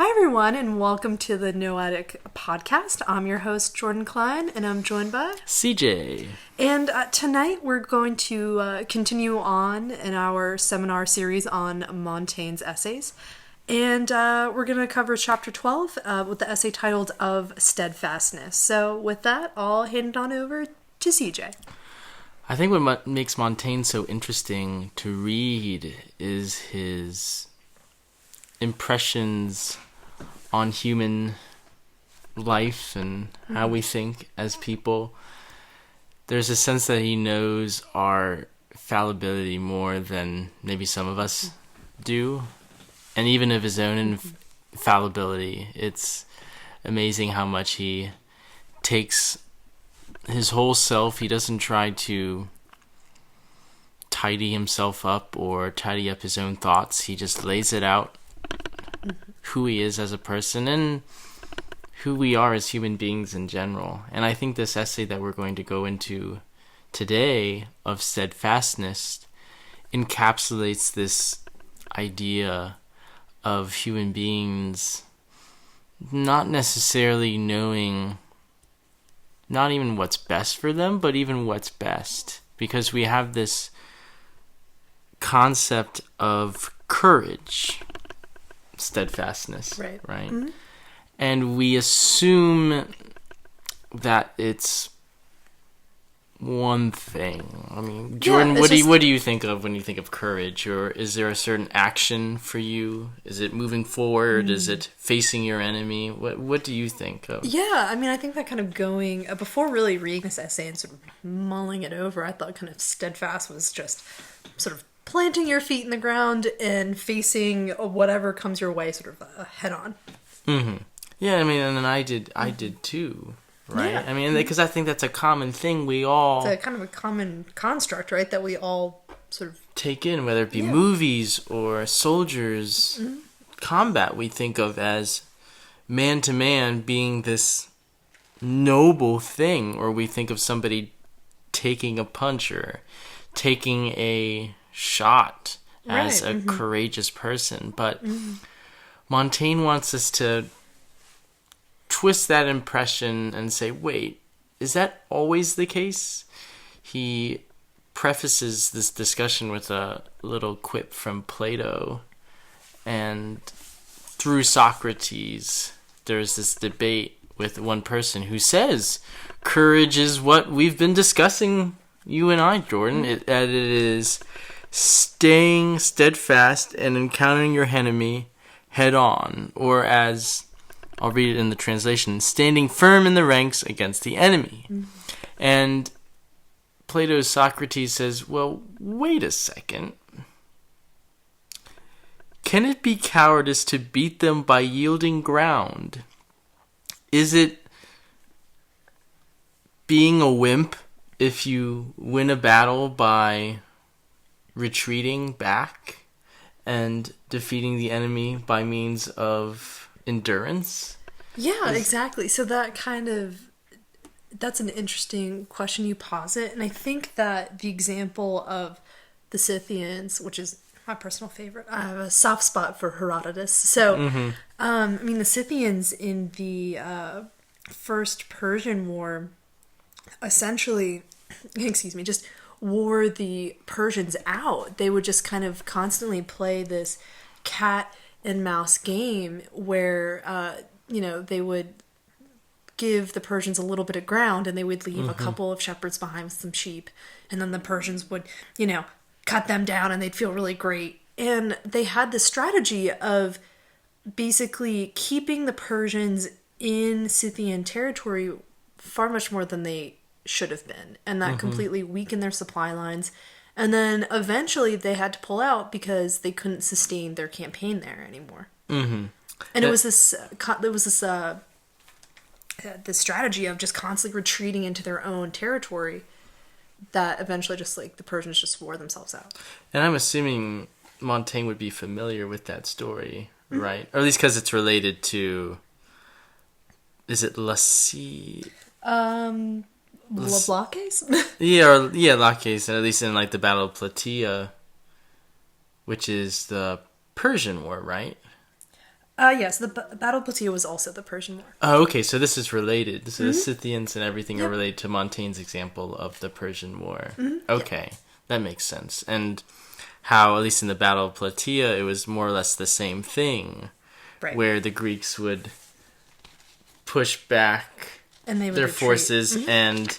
Hi, everyone, and welcome to the Noetic podcast. I'm your host, Jordan Cline, and I'm joined by CJ. And tonight we're going to continue on in our seminar series on Montaigne's essays. And we're going to cover chapter 12 with the essay titled Of Steadfastness. So with that, I'll hand it on over to CJ. I think what makes Montaigne so interesting to read is his impressions on human life and how we think as people. There's a sense that he knows our fallibility more than maybe some of us do, and even of his own infallibility. It's amazing how much he takes his whole self. He doesn't try to tidy himself up or tidy up his own thoughts. He just lays it out, who he is as a person and who we are as human beings in general. And I think this essay that we're going to go into today, Of Steadfastness, encapsulates this idea of human beings not necessarily knowing not even what's best for them, but even what's best. Because we have this concept of courage, steadfastness, right? Mm-hmm. And we assume that it's one thing. I mean, Jordan, what do you think of when you think of courage? Or is there a certain action for you? Is it moving forward? Is it facing your enemy? What do you think of? Yeah, I mean, I think that kind of going before really reading this essay and sort of mulling it over, I thought kind of steadfast was just sort of planting your feet in the ground and facing whatever comes your way sort of head on. Mm-hmm. Yeah, I mean, and I did too, right? Yeah. I mean, because I think that's a common thing we all... It's a kind of a common construct, right, that we all sort of... take in, whether it be movies or soldiers, combat we think of as man-to-man being this noble thing, or we think of somebody taking a punch or taking a shot as a courageous person. But Montaigne wants us to twist that impression and say, wait, is that always the case? He prefaces this discussion with a little quip from Plato, and through Socrates there's this debate with one person who says courage is what we've been discussing, you and I, Jordan. That it is staying steadfast and encountering your enemy head on, or as I'll read it in the translation, standing firm in the ranks against the enemy. And Plato's Socrates says, well, wait a second. Can it be cowardice to beat them by yielding ground? Is it being a wimp if you win a battle by retreating back and defeating the enemy by means of endurance? Yeah, exactly. So that's an interesting question you posit, and I think that the example of the Scythians, which is my personal favorite, I have a soft spot for Herodotus. So, I mean, the Scythians in the First Persian War essentially, just wore the Persians out. They would just kind of constantly play this cat and mouse game where, they would give the Persians a little bit of ground and they would leave a couple of shepherds behind with some sheep. And then the Persians would, cut them down and they'd feel really great. And they had this strategy of basically keeping the Persians in Scythian territory far much more than they should have been. And that completely weakened their supply lines. And then eventually they had to pull out because they couldn't sustain their campaign there anymore. And it was this strategy of just constantly retreating into their own territory that eventually just the Persians just wore themselves out. And I'm assuming Montaigne would be familiar with that story, right? Or at least because it's related to, is it Laches? Yeah, Laches, and at least in the Battle of Plataea, which is the Persian War, right? Yes, the Battle of Plataea was also the Persian War. Oh, okay, so this is related. So the Scythians and everything are Yep. related to Montaigne's example of the Persian War. Okay, that makes sense. And how, at least in the Battle of Plataea, it was more or less the same thing, Right. where the Greeks would push back And they would their retreat. forces, and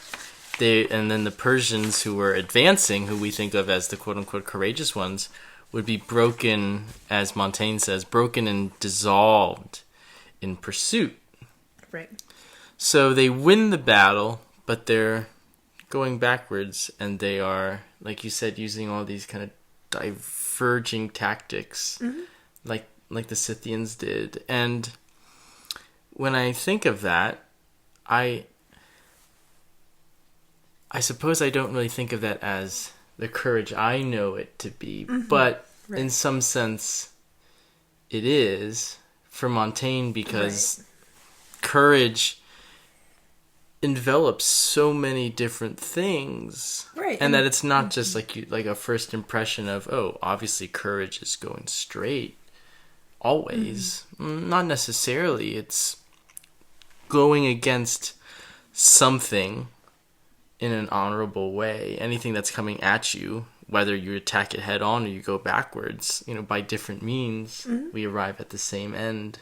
then the Persians who were advancing, who we think of as the quote-unquote courageous ones, would be broken, as Montaigne says, broken and dissolved in pursuit. Right. So they win the battle, but they're going backwards, and they are, like you said, using all these kind of diverging tactics, like the Scythians did. And when I think of that, I suppose I don't really think of that as the courage I know it to be, but in some sense it is for Montaigne, because courage envelops so many different things, Right. and that it's not just like a first impression of, oh, obviously courage is going straight always. Not necessarily. It's going against something in an honorable way. Anything that's coming at you, whether you attack it head on or you go backwards, by different means, we arrive at the same end.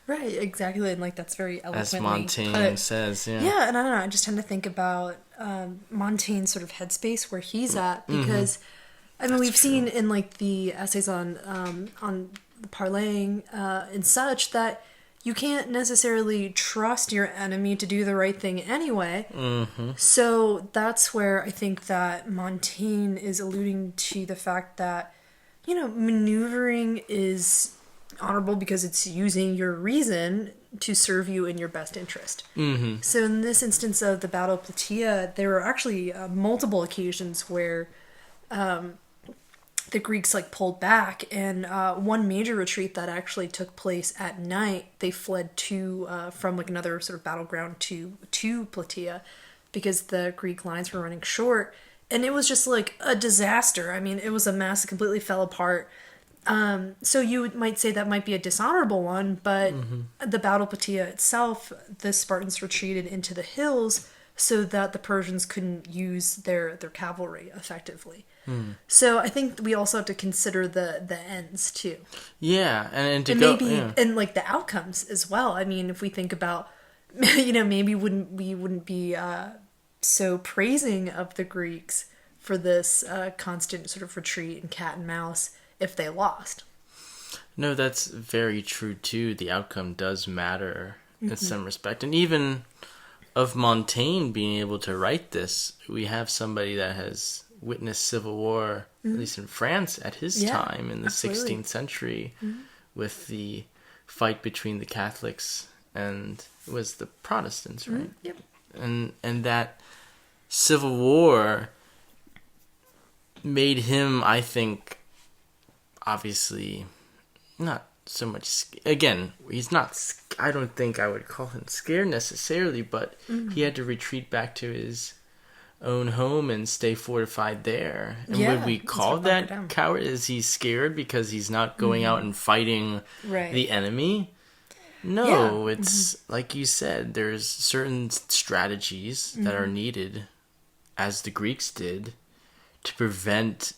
Right, exactly. And that's very eloquently As Montaigne put. says, yeah. Yeah, and I don't know, I just tend to think about Montaigne's sort of headspace where he's at, because we've seen in the essays on the parlaying and such that you can't necessarily trust your enemy to do the right thing anyway. So that's where I think that Montaigne is alluding to the fact that, maneuvering is honorable because it's using your reason to serve you in your best interest. So in this instance of the Battle of Plataea, there were actually multiple occasions where the Greeks pulled back, and one major retreat that actually took place at night, they fled from another sort of battleground to Plataea because the Greek lines were running short, and it was just a disaster. It was a mess. It completely fell apart. So you might say that might be a dishonorable one, but the Battle of Plataea itself, the Spartans retreated into the hills so that the Persians couldn't use their cavalry effectively. So I think we also have to consider the ends too. Yeah, and the outcomes as well. If we think about, maybe we wouldn't be so praising of the Greeks for this constant sort of retreat and cat and mouse if they lost. No, that's very true too. The outcome does matter in some respect. And even of Montaigne being able to write this, we have somebody that has witnessed civil war, at least in France at his time in the 16th century, with the fight between the Catholics and it was the Protestants, right? Yep. And that civil war made him, I think, obviously not so much, again, he's not, I don't think I would call him scared necessarily, but he had to retreat back to his own home and stay fortified there. And would we call that coward? Is he scared because he's not going out and fighting the enemy? No, it's like you said, there's certain strategies that are needed, as the Greeks did, to prevent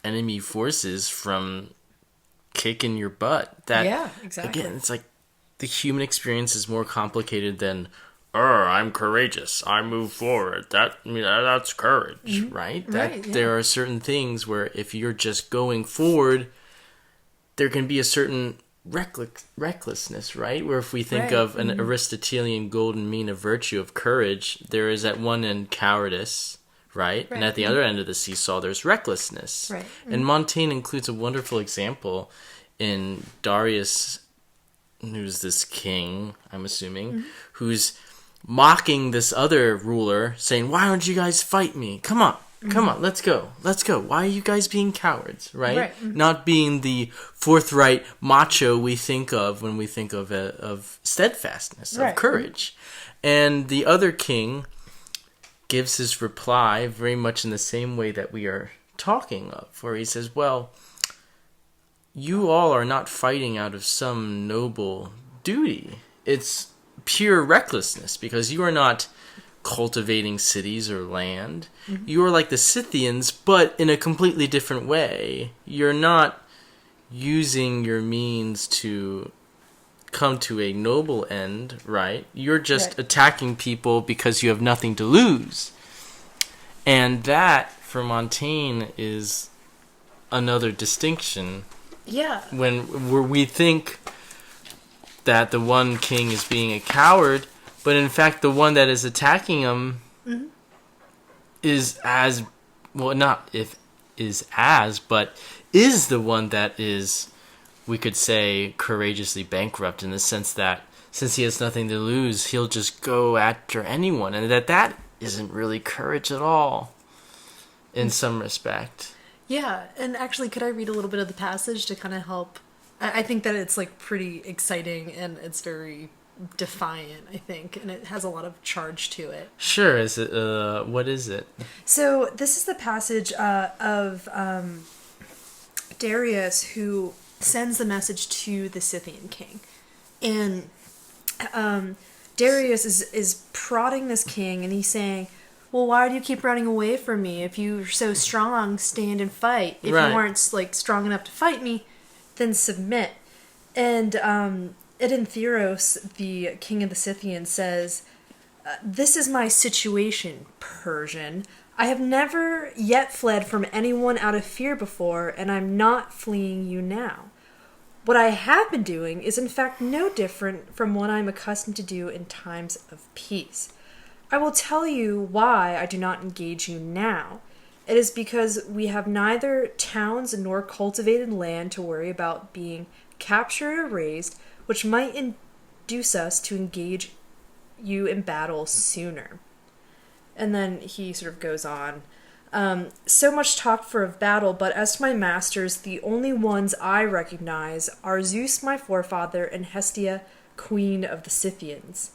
enemy forces from kicking your butt. That, exactly. Again, it's the human experience is more complicated than, I'm courageous, I move forward. That's courage, right? There are certain things where if you're just going forward, there can be a certain recklessness, right? Where if we think of an Aristotelian golden mean of virtue of courage, there is at one end cowardice, right? And at the other end of the seesaw, there's recklessness. Right. And Montaigne includes a wonderful example in Darius, who's this king, I'm assuming, who's mocking this other ruler, saying, why don't you guys fight me? Come on, let's go. Why are you guys being cowards, right? Not being the forthright macho we think of when we think of steadfastness, of courage. And the other king gives his reply very much in the same way that we are talking of, where he says, well, you all are not fighting out of some noble duty. It's pure recklessness because you are not cultivating cities or land. Mm-hmm. You are like the Scythians, but in a completely different way. You're not using your means to come to a noble end, right? You're just attacking people because you have nothing to lose. And that, for Montaigne, is another distinction. Yeah. When we think that the one king is being a coward, but in fact the one that is attacking him is as, well, not if is as, but is the one that is, we could say, courageously bankrupt, in the sense that since he has nothing to lose, he'll just go after anyone, and that isn't really courage at all, in some respect. Yeah, and actually, could I read a little bit of the passage to kind of help? I think that it's like pretty exciting and it's very defiant, I think, and it has a lot of charge to it. Sure. Is it? What is it? So this is the passage of Darius, who sends the message to the Scythian king, and Darius is prodding this king, and he's saying, well, why do you keep running away from me? If you're so strong, stand and fight. If you aren't like strong enough to fight me, then submit. And Edintheros, the king of the Scythians, says, this is my situation, Persian. I have never yet fled from anyone out of fear before, and I'm not fleeing you now. What I have been doing is in fact no different from what I'm accustomed to do in times of peace. I will tell you why I do not engage you now. It is because we have neither towns nor cultivated land to worry about being captured or razed, which might induce us to engage you in battle sooner. And then he sort of goes on. So much talk for of battle, but as to my masters, the only ones I recognize are Zeus, my forefather, and Hestia, queen of the Scythians.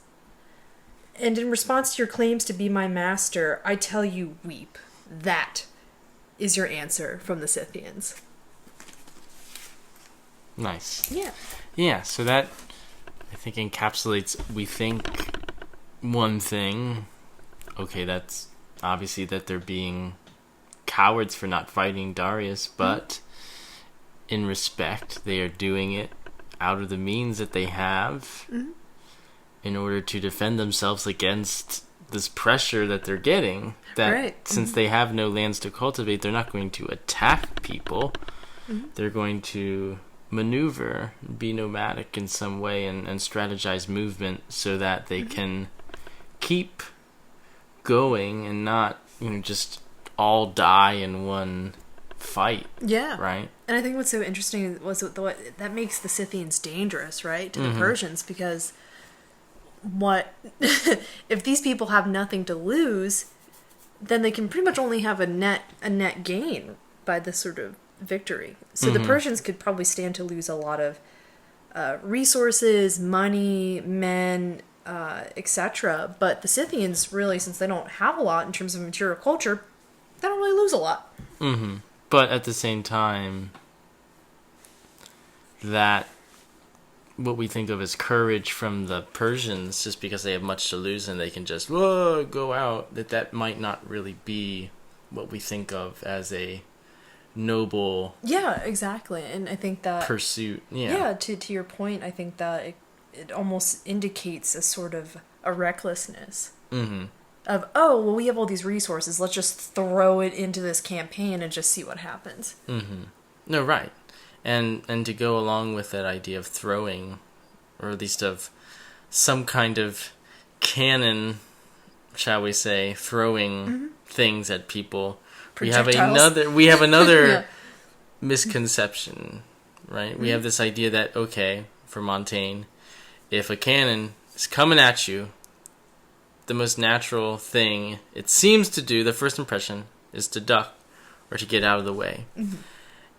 And in response to your claims to be my master, I tell you, weep. That is your answer from the Scythians. Nice. Yeah. Yeah, so that, I think, encapsulates, we think, one thing. Okay, that's obviously that they're being cowards for not fighting Darius, but in respect, they are doing it out of the means that they have. Mm-hmm. In order to defend themselves against this pressure that they're getting, that since they have no lands to cultivate, they're not going to attack people. Mm-hmm. They're going to maneuver, be nomadic in some way, and strategize movement so that they can keep going and not, just all die in one fight. Yeah. Right? And I think what's so interesting was what that makes the Scythians dangerous, right, to the Persians, because what if these people have nothing to lose, then they can pretty much only have a net gain by this sort of victory. So the Persians could probably stand to lose a lot of resources, money, men, etc. But the Scythians, really, since they don't have a lot in terms of material culture, they don't really lose a lot. Mm-hmm. But at the same time, that what we think of as courage from the Persians, just because they have much to lose and they can just go out, that might not really be what we think of as a noble exactly. And I think that pursuit to your point, I think that it almost indicates a sort of a recklessness of, we have all these resources, let's just throw it into this campaign and just see what happens. No, right. And to go along with that idea of throwing, or at least of some kind of cannon, shall we say, throwing things at people, we have another misconception, right? We have this idea that, okay, for Montaigne, if a cannon is coming at you, the most natural thing it seems to do, the first impression, is to duck or to get out of the way.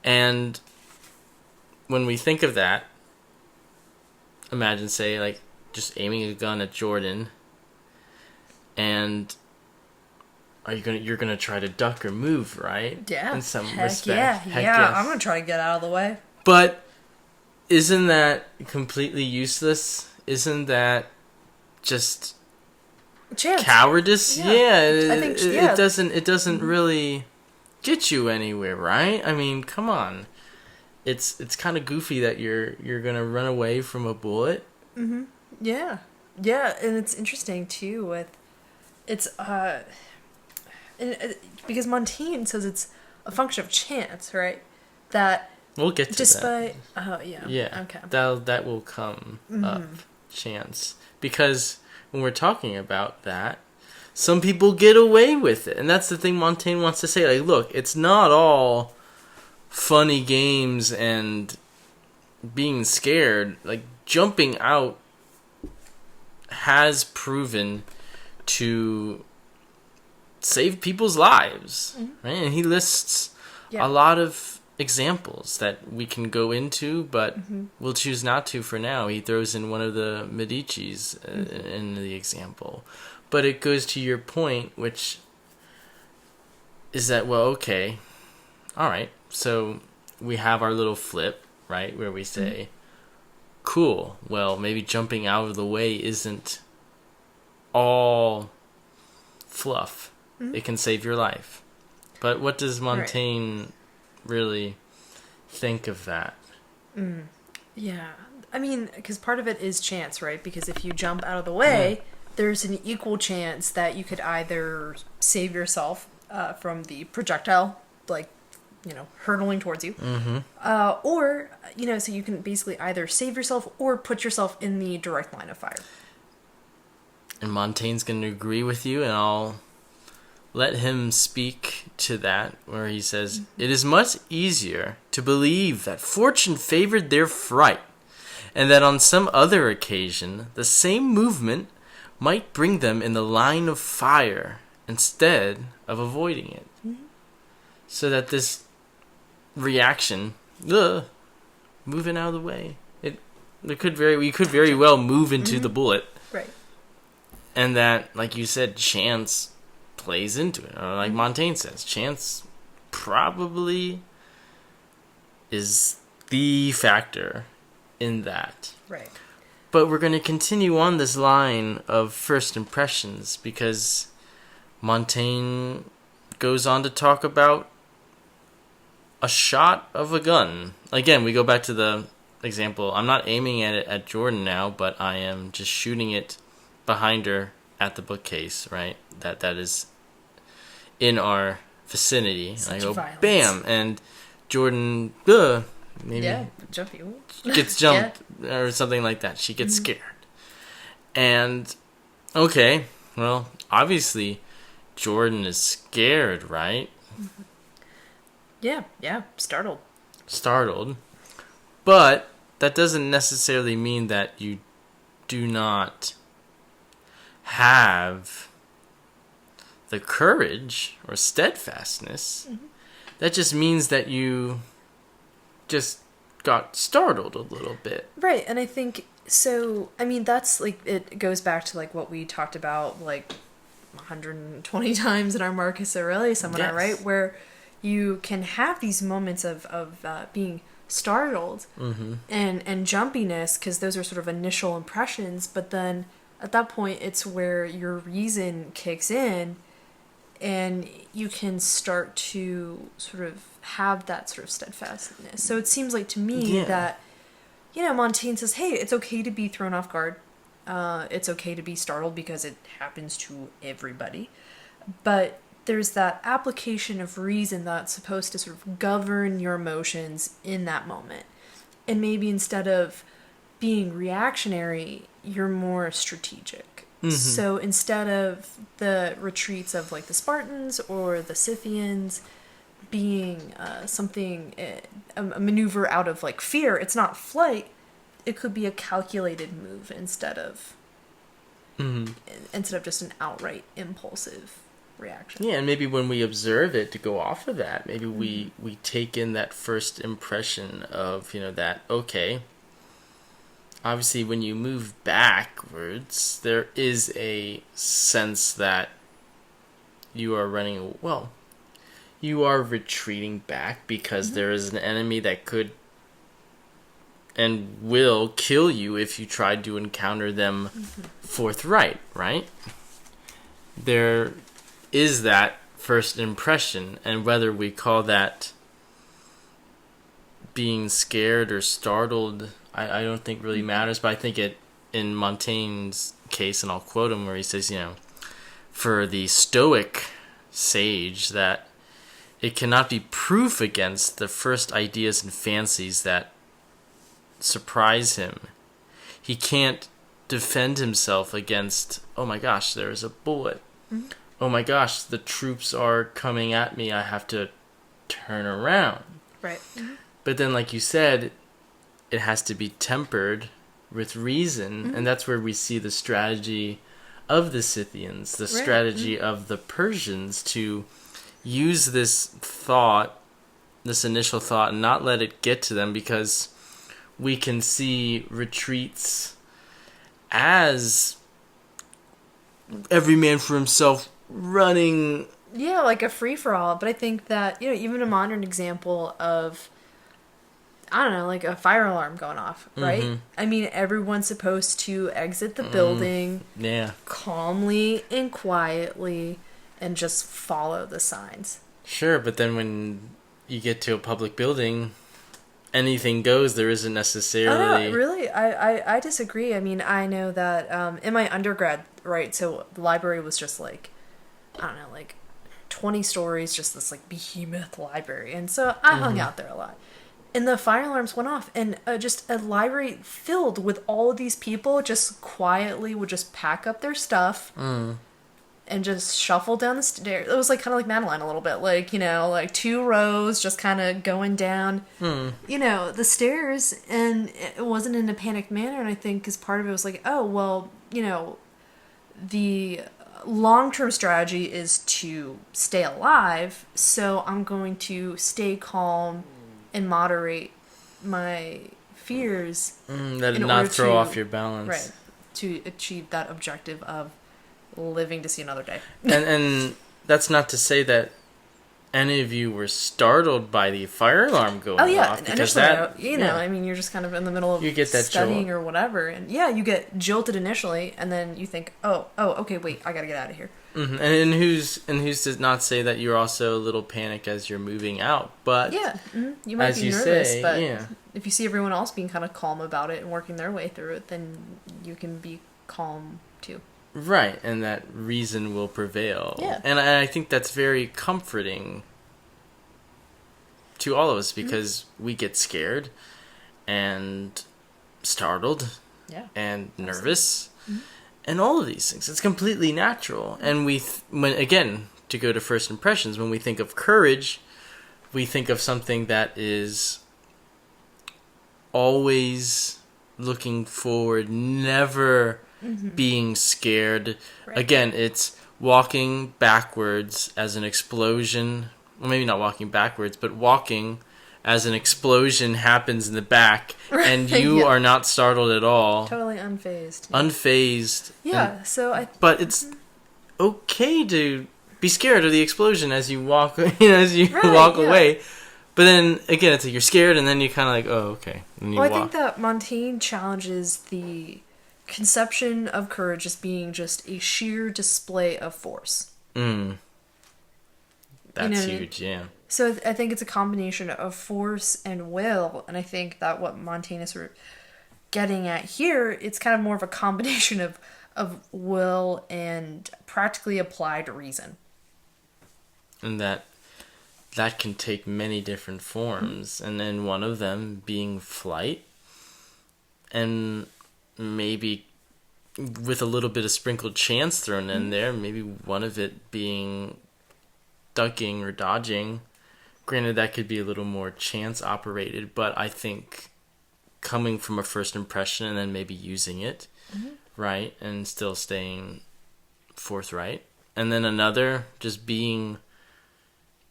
And when we think of that, imagine, say, like, just aiming a gun at Jordan, and you're gonna try to duck or move, right? Yeah. In some Heck respect. Yeah. I'm gonna try to get out of the way. But isn't that completely useless? Isn't that just Chance. cowardice? Yeah, I think yeah. it doesn't really get you anywhere, right? I mean, come on. It's kind of goofy that you're gonna run away from a bullet. Mm-hmm. Yeah, yeah, and it's interesting too. And, because Montaigne says it's a function of chance, right? That We'll get to just that. by yeah, Yeah, okay, that will come up. Chance, because when we're talking about that, some people get away with it, and that's the thing Montaigne wants to say. Like, look, it's not all funny games and being scared. Like, jumping out has proven to save people's lives, right? And he lists a lot of examples that we can go into, but we'll choose not to for now. He throws in one of the Medicis in the example. But it goes to your point, which is that, well, okay, all right, so we have our little flip, right, where we say, cool, well, maybe jumping out of the way isn't all fluff. It can save your life. But what does Montaigne really think of that? Yeah, I mean, because part of it is chance, right? Because if you jump out of the way, there's an equal chance that you could either save yourself from the projectile, like, hurtling towards you, or, so you can basically either save yourself or put yourself in the direct line of fire. And Montaigne's going to agree with you, and I'll let him speak to that, where he says, "It is much easier to believe that fortune favored their fright, and that on some other occasion the same movement might bring them in the line of fire instead of avoiding it." So that this reaction, moving out of the way, we could very well move into the bullet, right? And that, like you said, chance plays into it. Or like Montaigne says, chance probably is the factor in that. Right. But we're going to continue on this line of first impressions, because Montaigne goes on to talk about a shot of a gun. Again, we go back to the example. I'm not aiming at it at Jordan now, but I am just shooting it behind her at the bookcase, right? That is in our vicinity. Such and I go, violence. bam! And Jordan, maybe jumpy. gets jumped or something like that. She gets scared. And, okay, well, obviously, Jordan is scared, right? Yeah, startled. But that doesn't necessarily mean that you do not have the courage or steadfastness. That just means that you just got startled a little bit. Right, and I think, so, I mean, that's, like, it goes back to, like, what we talked about, like, 120 times in our Marcus Aurelius seminar, right? Where you can have these moments of being startled and jumpiness, because those are sort of initial impressions, but then at that point it's where your reason kicks in and you can start to sort of have that sort of steadfastness. So it seems like to me that, Montaigne says, hey, it's okay to be thrown off guard. It's okay to be startled because it happens to everybody. But there's that application of reason that's supposed to sort of govern your emotions in that moment. And maybe instead of being reactionary, you're more strategic. So instead of the retreats of like the Spartans or the Scythians being a maneuver out of like fear, it's not flight, it could be a calculated move instead of just an outright impulsive reaction. Yeah, and maybe when we observe it, to go off of that, maybe we take in that first impression of, that, okay, obviously when you move backwards, there is a sense that you are you are retreating back because there is an enemy that could and will kill you if you try to encounter them forthright, right? There is that first impression, and whether we call that being scared or startled, I don't think really matters, but I think it, in Montaigne's case, and I'll quote him where he says, for the Stoic sage, that it cannot be proof against the first ideas and fancies that surprise him. He can't defend himself against, oh my gosh, there is a bullet. Mm-hmm. Oh my gosh, the troops are coming at me. I have to turn around. Right. Mm-hmm. But then, like you said, it has to be tempered with reason, and that's where we see the strategy of the Scythians, the strategy of the Persians, to use this thought, this initial thought, and not let it get to them, because we can see retreats as every man for himself running. Yeah, like a free-for-all. But I think that, even a modern example of, I don't know, like a fire alarm going off, right? Mm-hmm. I mean, everyone's supposed to exit the building calmly and quietly and just follow the signs. Sure, but then when you get to a public building, anything goes. There isn't necessarily... Oh, no, really? I disagree. I mean, I know that in my undergrad, right, so the library was just like, I don't know, like 20 stories, just this like behemoth library. And so I hung out there a lot. And the fire alarms went off, and just a library filled with all of these people just quietly would just pack up their stuff and just shuffle down the stairs. It was like kind of like Madeline a little bit, like, like 2 rows just kind of going down, the stairs, and it wasn't in a panicked manner. And I think as part of it was like, oh, well, the long-term strategy is to stay alive, so I'm going to stay calm and moderate my fears. That not throw off your balance. Right. To achieve that objective of living to see another day. and that's not to say that any of you were startled by the fire alarm going off. Because initially, I mean, you're just kind of in the middle of you get that studying jolt. Or whatever. And you get jolted initially, and then you think, oh, okay, wait, I gotta get out of here. Mm-hmm. And who's to not say that you're also a little panicked as you're moving out, but you might be nervous, but yeah. If you see everyone else being kind of calm about it and working their way through it, then you can be calm too. Right, and that reason will prevail. Yeah. And I think that's very comforting to all of us, because we get scared and startled and nervous. Mm-hmm. And all of these things, it's completely natural. And when again, to go to first impressions, when we think of courage, we think of something that is always looking forward, never being scared. Right. Again, it's walking backwards as an explosion. Well, maybe not walking backwards, but walking as an explosion happens in the back, and you are not startled at all. Totally unfazed. Unfazed. Yeah, But it's okay to be scared of the explosion as you walk, walk away. But then, again, it's like you're scared, and then you're kind of like, oh, okay. And I think that Montaigne challenges the conception of courage as being just a sheer display of force. That's huge, yeah. So I think it's a combination of force and will, and I think that what Montaigne is sort of getting at here, it's kind of more of a combination of will and practically applied reason. And that can take many different forms, and then one of them being flight, and maybe with a little bit of sprinkled chance thrown in there, maybe one of it being ducking or dodging. Granted, that could be a little more chance operated, but I think coming from a first impression and then maybe using it, right, and still staying forthright. And then another, just being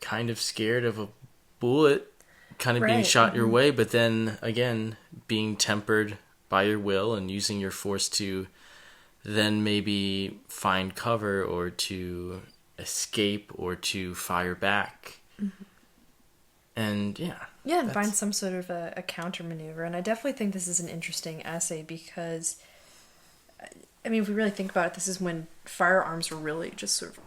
kind of scared of a bullet kind of being shot your way, but then, again, being tempered by your will and using your force to then maybe find cover or to escape or to fire back. And Yeah, and find some sort of a counter maneuver. And I definitely think this is an interesting essay because, I mean, if we really think about it, this is when firearms were really just sort of,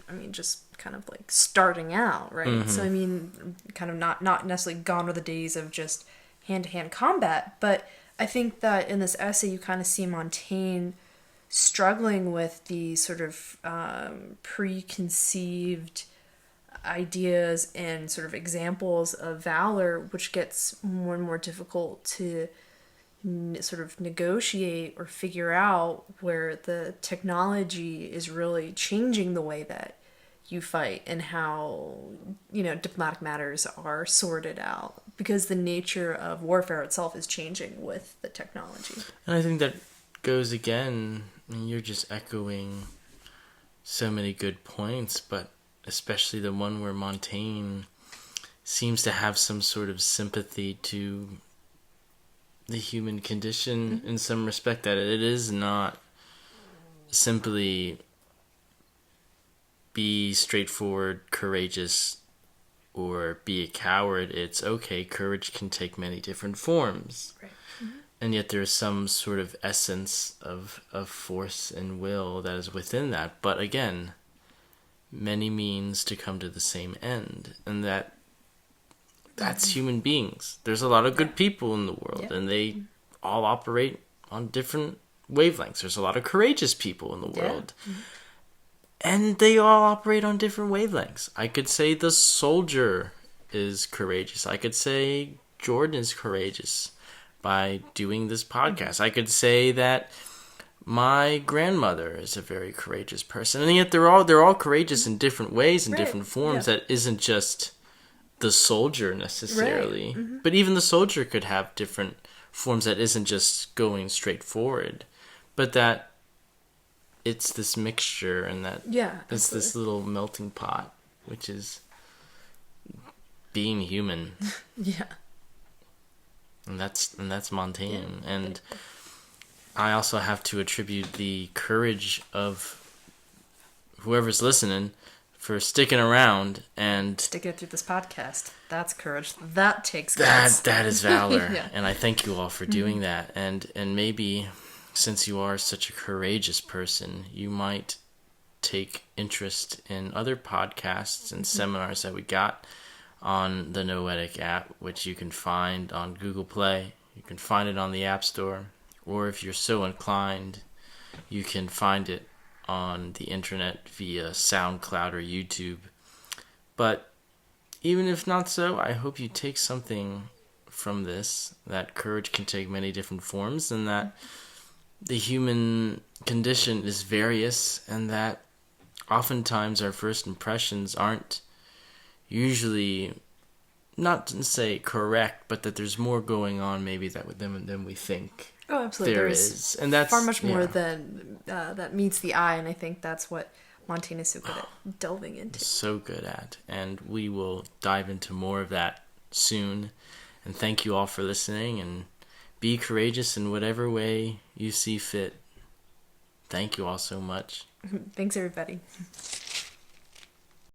I mean, just kind of like starting out, right? Mm-hmm. So, I mean, kind of not necessarily gone are the days of just hand-to-hand combat, but I think that in this essay you kind of see Montaigne struggling with the sort of preconceived ideas and sort of examples of valor, which gets more and more difficult to sort of negotiate or figure out, where the technology is really changing the way that you fight and how, you know, diplomatic matters are sorted out, because the nature of warfare itself is changing with the technology. And I think that goes again, I mean, you're just echoing so many good points, but especially the one where Montaigne seems to have some sort of sympathy to the human condition in some respect, that it is not simply be straightforward, courageous, or be a coward. It's okay, courage can take many different forms. Right. And yet there is some sort of essence of force and will that is within that. But again, many means to come to the same end. And that's human beings. There's a lot of good people in the world, and they all operate on different wavelengths. There's a lot of courageous people in the world. And they all operate on different wavelengths. I could say the soldier is courageous. I could say Jordan is courageous by doing this podcast. I could say that my grandmother is a very courageous person. And yet they're all courageous in different ways, in different forms. That isn't just the soldier necessarily. Right. But even the soldier could have different forms that isn't just going straight forward. But that it's this mixture, and that it's this little melting pot, which is being human. And that's Montaigne. And I also have to attribute the courage of whoever's listening for sticking around and sticking it through this podcast. That's courage. That takes guts. That is valor. And I thank you all for doing that. And maybe, since you are such a courageous person, you might take interest in other podcasts and seminars that we got on the Noetic app, which you can find on Google Play. You can find it on the App Store. Or if you're so inclined, you can find it on the internet via SoundCloud or YouTube. But even if not so, I hope you take something from this, that courage can take many different forms, and that the human condition is various, and that oftentimes our first impressions aren't usually, not to say correct, but that there's more going on maybe than we think. Oh, absolutely. There is. And that's far much more than that meets the eye, and I think that's what Montaigne is so good at delving into. So good at. And we will dive into more of that soon. And thank you all for listening, and be courageous in whatever way you see fit. Thank you all so much. Thanks, everybody.